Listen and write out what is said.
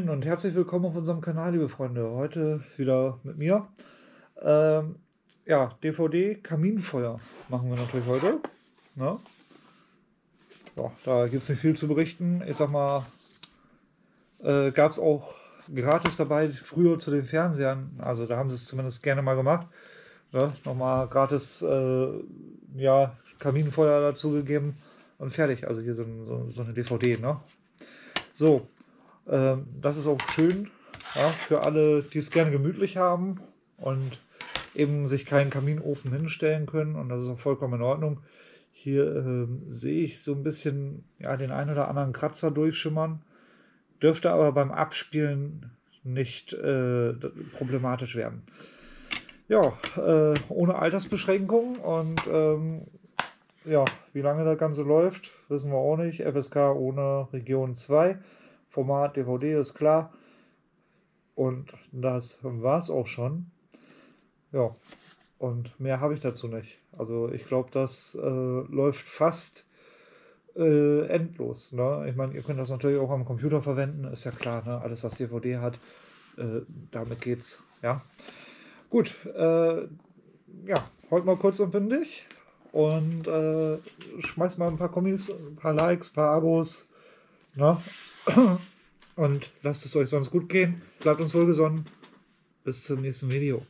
Moin und herzlich willkommen auf unserem Kanal, liebe Freunde. Heute wieder mit mir. Ja, DVD Kaminfeuer machen wir natürlich heute. Ne? Ja, da gibt es nicht viel zu berichten. Ich sag mal, gab es auch gratis dabei, früher zu den Fernsehern. Also da haben sie es zumindest gerne mal gemacht. Ne? Nochmal gratis ja, Kaminfeuer dazu gegeben und fertig. Also hier so eine DVD. Ne? So, das ist auch schön, ja, für alle, die es gerne gemütlich haben und eben sich keinen Kaminofen hinstellen können. Und das ist auch vollkommen in Ordnung. Hier sehe ich so ein bisschen ja, den einen oder anderen Kratzer durchschimmern. Dürfte aber beim Abspielen nicht problematisch werden. Ja, ohne Altersbeschränkung und ja, wie lange das Ganze läuft, wissen wir auch nicht. FSK ohne Region 2. Format DVD ist klar. Und das war es auch schon. Ja, und mehr habe ich dazu nicht. Also ich glaube, das läuft fast endlos. Ne? Ich meine, ihr könnt das natürlich auch am Computer verwenden, ist ja klar. Ne? Alles, was DVD hat, damit geht's. Ja, gut. Ja, heute mal kurz und bündig. Und schmeißt mal ein paar Kommis, ein paar Likes, ein paar Abos. Ne? Und lasst es euch sonst gut gehen. Bleibt uns wohlgesonnen. Bis zum nächsten Video.